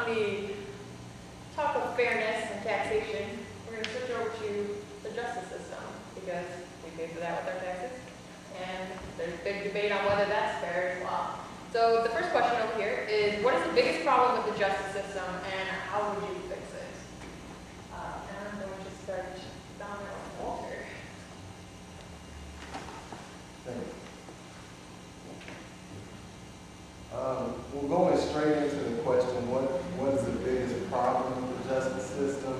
on the talk of fairness and taxation, we're going to switch over to the justice system because we pay for that with our taxes. And there's a big debate on whether that's fair as well. So the first question over here is, what is the biggest problem with the justice system and how would you fix it? And I'm going to start down there with Walter. Thank you. Well, going straight into the question, what is the biggest problem with the justice system?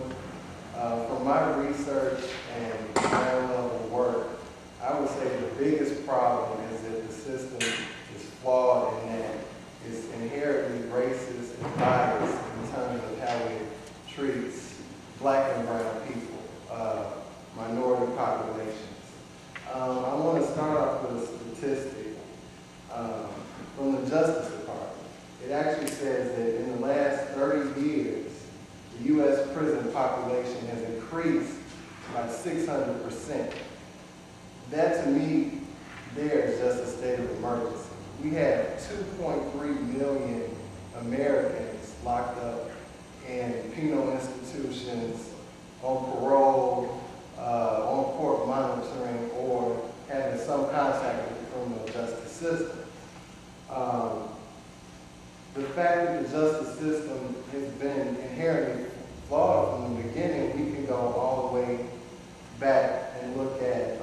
From my research and ground level work, I would say the biggest problem is that the system is flawed and that it's inherently racist and biased in terms of how it treats black and brown people, minority populations. I want to start off with a statistic from the Justice Department. It actually says that in the last 30 years, the U.S. prison population has increased by 600%. That, to me, there is just a state of emergency. We have 2.3 million Americans locked up in penal institutions, on parole, on court monitoring, or having some contact with the criminal justice system. The fact that the justice system has been inherently flawed from the beginning, we can go all the way back and look at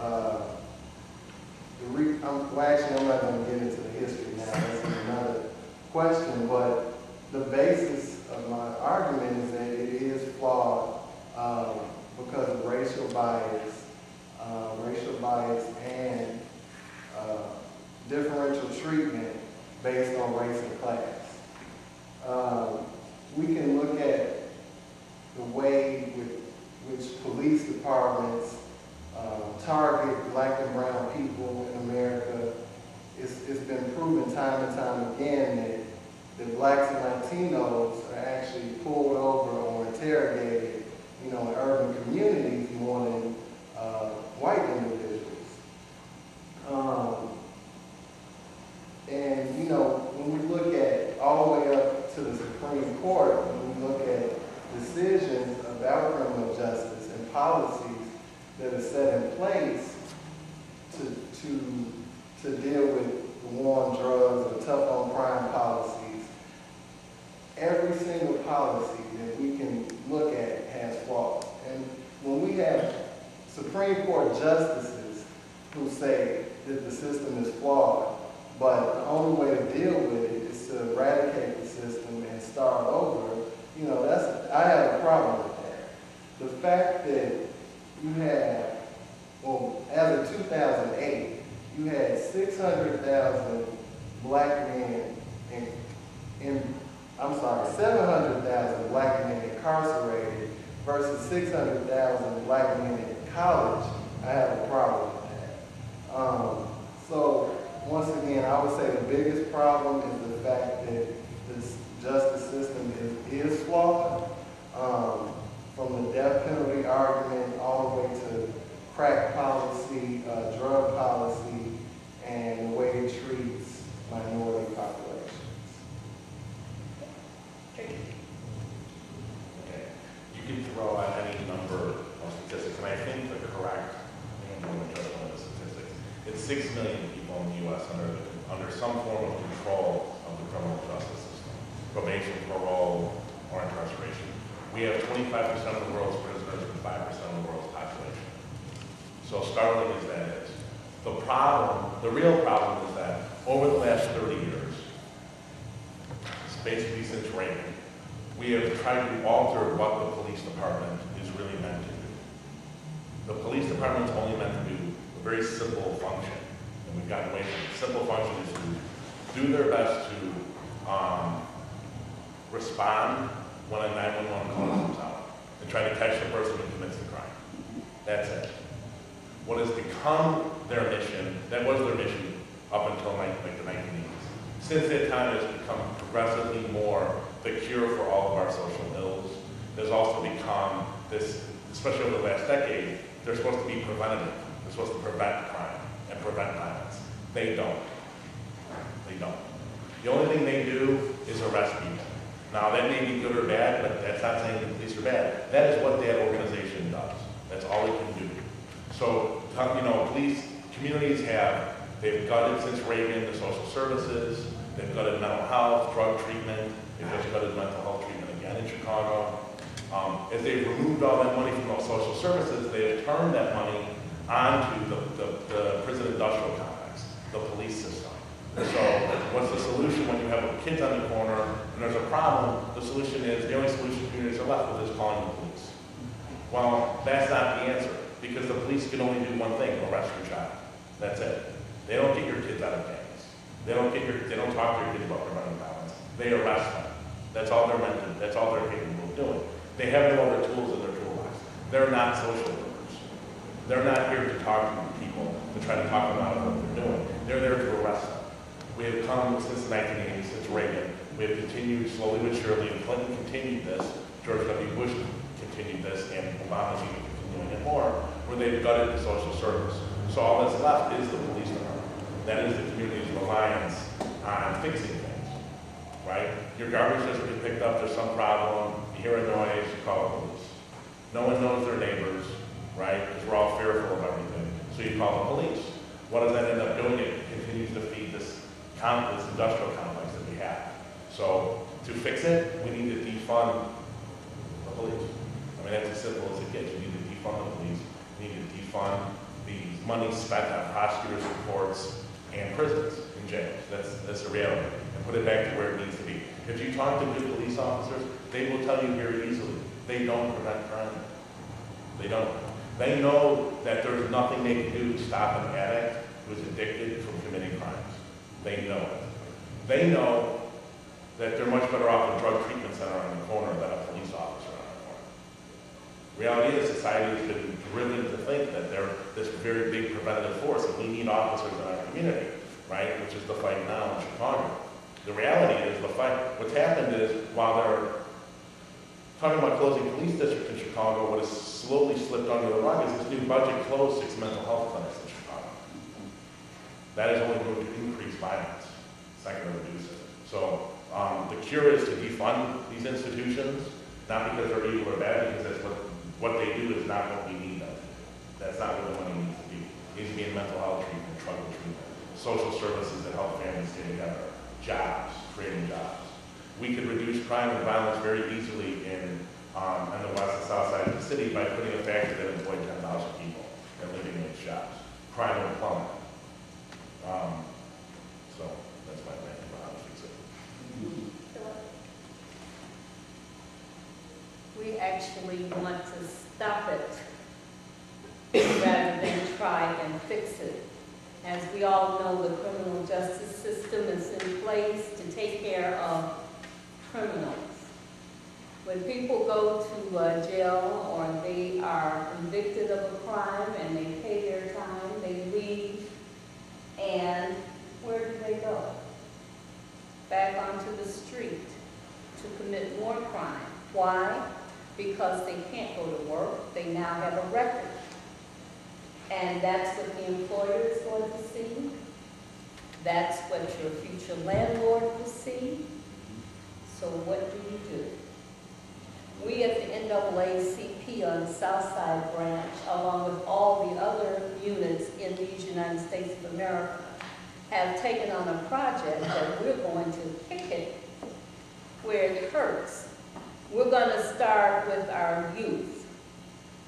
actually, I'm not going to get into the history now. That's another question. But the basis of my argument is that it is flawed because of racial bias and differential treatment based on race and class. We can look at the way with which police departments target black and brown people in America. It's been proven time and time again that blacks and Latinos are actually pulled over or interrogated, in urban communities more than white individuals. And when we look at all the way up to the Supreme Court, when we look at decisions about criminal justice and policies that are set in place to deal with the war on drugs or tough on crime policies, every single policy that we can look at has flaws. And when we have Supreme Court justices who say that the system is flawed, but the only way to deal with it is to eradicate the system and start over, I have a problem with that. The fact that you had, as of 2008, you had 600,000 black men 700,000 black men incarcerated versus 600,000 black men in college, I have a problem with that. So once again, I would say the biggest problem is the fact that this justice system is flawed. From the death penalty argument all the way to crack policy, drug policy, and the way it treats minority populations. Okay. You can throw out any number of statistics, and I think the correct, I'm going to judge one of the statistics. It's 6 million people in the U.S. under some form of control of the criminal justice system, probation, parole, or incarceration. We have 25% of the world's prisoners and 5% of the world's population. So startling as that is, the real problem is that over the last 30 years, basically since Reagan, we have tried to alter what the police department is really meant to do. The police department is only meant to do a very simple function, and we've gotten away from it. Simple function is to do their best to respond when a 911 call comes out and try to catch the person who commits the crime. That's it. What has become their mission, that was their mission up until the 1980s. Since that time, it has become progressively more the cure for all of our social ills. There's also become this, especially over the last decade, they're supposed to be preventative. They're supposed to prevent crime and prevent violence. They don't. They don't. The only thing they do is arrest people. Now, that may be good or bad, but that's not saying the police are bad. That is what that organization does. That's all it can do. So, police communities they've gutted since Reagan the social services, they've gutted mental health, drug treatment, they've just gutted mental health treatment again in Chicago. As they've removed all that money from those social services, they have turned that money onto the prison industrial complex, the police system. So what's the solution when you have kids on the corner and there's a problem? The only solution communities are left with is calling the police. Well, that's not the answer, because the police can only do one thing: arrest your child. That's it. They don't get your kids out of gangs. They don't talk to your kids about preventing violence. They arrest them. That's all they're meant to. That's all they're capable of doing. They have no other tools in their toolbox. They're not social workers. They're not here to talk to people, to try to talk them out of what they're doing. They're there to arrest them. We have come since the 1980s, since Reagan. We have continued slowly but surely, and Clinton continued this, George W. Bush continued this, and Obama's even continuing it more, where they've gutted the social service. So all that's left is the police department. That is the community's reliance on fixing things, right? Your garbage doesn't get picked up, there's some problem, you hear a noise, you call the police. No one knows their neighbors, right? Because we're all fearful of everything. So you call the police. What does that end up doing? It continues to feed this industrial complex that we have. So to fix it, we need to defund the police. I mean, that's as simple as it gets. You need to defund the police. You need to defund the money spent on prosecutors' reports and prisons and jails. That's the reality. And put it back to where it needs to be. If you talk to good police officers, they will tell you very easily, they don't prevent crime. They don't. They know that there's nothing they can do to stop an addict who's addicted from committing crimes. They know it. They know that they're much better off a drug treatment center on the corner than a police officer on the corner. Reality is, society has been driven to think that they're this very big preventative force, and we need officers in our community, right? Which is the fight now in Chicago. The reality is, what's happened is, while they're talking about closing police districts in Chicago, what has slowly slipped under the rug is this new budget closed 6 mental health clinics in Chicago. That is only going to increase violence. It's not going to reduce it. So the cure is to defund these institutions, not because they're evil or bad, because that's what they do is not what we need them to do. That's not where the money needs to be. It needs to be in mental health treatment, trouble treatment, social services that help families stay together, jobs, creating jobs. We could reduce crime and violence very easily on the west and south side of the city by putting a factory that employed 10,000 people and living wage jobs. Crime would plummet. So that's my plan for how to fix it. We actually want to stop it rather than try and fix it. As we all know, the criminal justice system is in place to take care of criminals. When people go to jail or they are convicted of a crime and they pay their time, they leave, and where do they go? Back onto the street to commit more crime. Why? Because they can't go to work. They now have a record. And that's what the employer is going to see. That's what your future landlord will see. So what do? We at the NAACP on the South Side branch, along with all the other units in these United States of America, have taken on a project that we're going to kick it where it hurts. We're going to start with our youth.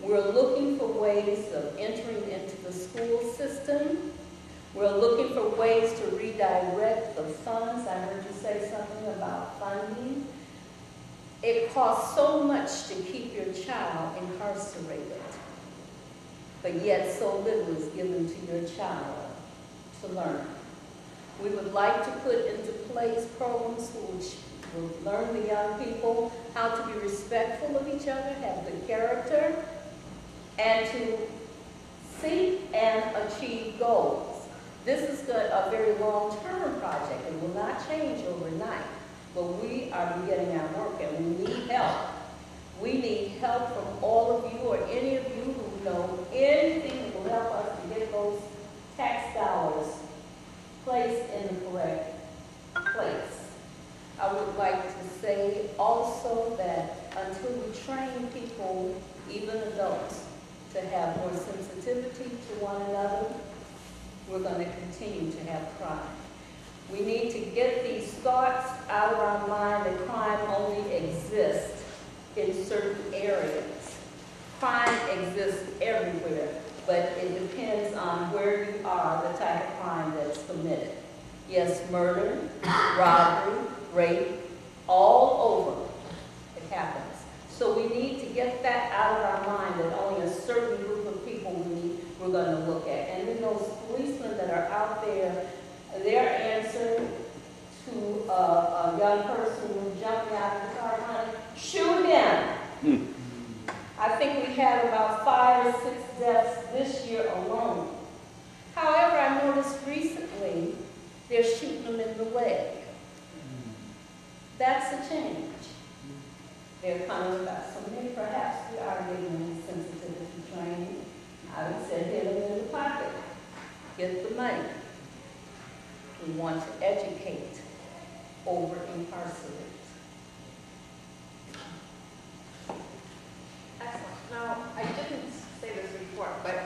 We're looking for ways of entering into the school system. We're looking for ways to redirect the funds. I heard you say something about funding. It costs so much to keep your child incarcerated, but yet so little is given to your child to learn. We would like to put into place programs which will learn the young people how to be respectful of each other, have good character, and to seek and achieve goals. This is a very long-term project. It will not change overnight. But we are beginning our work, and we need help. We need help from all of you, or any of you who know anything that will help us to get those tax dollars placed in the correct place. I would like to say also that until we train people, even adults, to have more sensitivity to one another, we're going to continue to have crime. We need to get these thoughts out of our mind that crime only exists in certain areas. Crime exists everywhere, but it depends on where you are, the type of crime that's committed. Yes, murder, robbery, rape, all over it happens. So we need to get that out of our mind that only a certain group of people we're going to look at. And then those policemen that are out there, their answer to a young person who's jumping out of the car, trying to shoot him. I think we had about 5 or 6 deaths this year alone. However, I noticed recently they're shooting them in the leg. That's a change. They're coming about something. Perhaps we are giving them sensitivity training. I would say hit them in the pocket. Get the money. We want to educate over incarcerate. Excellent. Now, I didn't say this before, but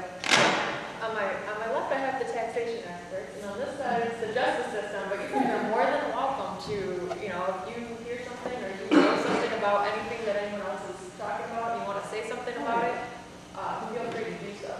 on my left I have the taxation experts, and on this side is the justice system, but you guys are more than welcome to, you know, if you hear something or you know something about anything that anyone else is talking about, and you want to say something about it, feel free to do so.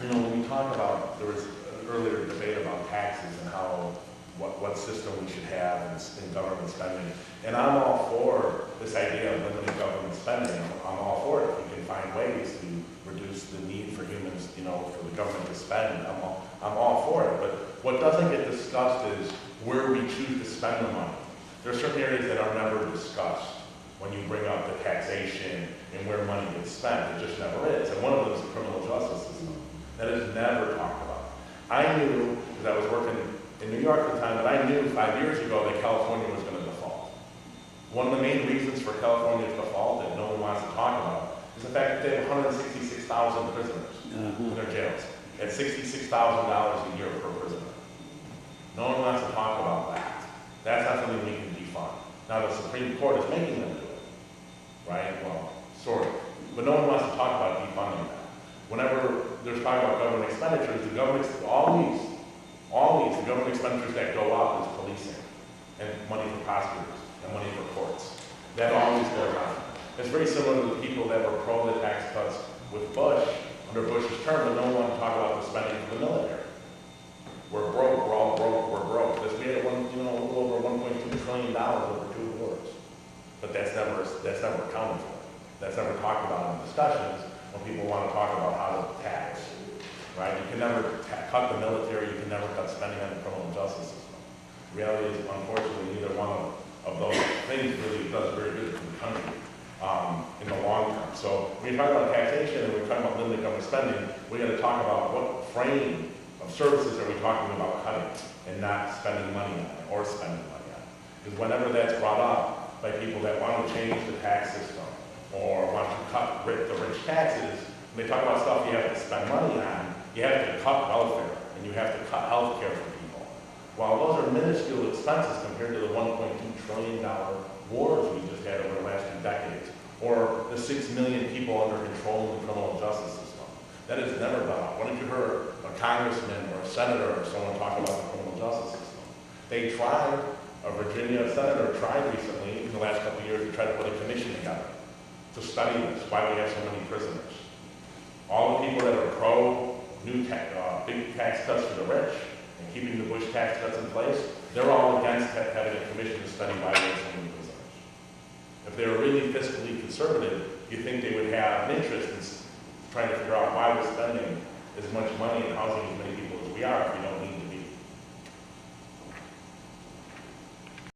You know, when we talk about, there was an earlier debate about taxes and how, what system we should have in government spending. And I'm all for this idea of limiting government spending. I'm all for it. If we can find ways to reduce the need for humans, you know, for the government to spend, I'm all for it. But what doesn't get discussed is where we choose to spend the money. There are certain areas that are never discussed when you bring up the taxation and where money gets spent. It just never is. And one of them is the criminal justice system. That is never talked about. I knew, because I was working in New York at the time, that I knew 5 years ago that California was going to default. One of the main reasons for California's default that no one wants to talk about is the fact that they have 166,000 prisoners in their jails at $66,000 a year per prisoner. No one wants to talk about that. That's not something we can defund. Now the Supreme Court is making them do it, right? Well, sort of. But no one wants to talk about defunding that. Whenever there's talk about government expenditures, the government, the government expenditures that go up is policing and money for prosecutors and money for courts. That always goes on. It's very similar to the people that were pro the tax cuts with Bush, under Bush's term, but no one wanted to talk about the spending for the military. We're broke, we're all broke, we're broke. We had a little over $1.2 trillion over 2 wars. But that's never accounted for. That's never talked about in discussions when people want to talk about how to tax. Right? You can never cut the military, you can never cut spending on the criminal justice system. The reality is, unfortunately, neither one of those things really does very good for the country in the long term. So when we talk about taxation and we're talking about limited government spending, we got to talk about what frame of services are we talking about cutting and not spending money on it or spending money on it. Because whenever that's brought up by people that want to change the tax system or want to cut the rich taxes, when they talk about stuff you have to spend money on, you have to cut welfare and you have to cut health care for people. While those are minuscule expenses compared to the $1.2 trillion wars we just had over the last 2 decades, or the 6 million people under control in the criminal justice system. That is never done up. When have you heard a congressman or a senator or someone talk about the criminal justice system? They tried, a Virginia senator tried recently in the last couple of years to try to put a commission together to study this, why we have so many prisoners. All the people that are pro big tax cuts for the rich and keeping the Bush tax cuts in place, they're all against having a commission to study why we have so many prisoners. If they were really fiscally conservative, you'd think they would have an interest in trying to figure out why we're spending as much money and housing as many people as we are if we don't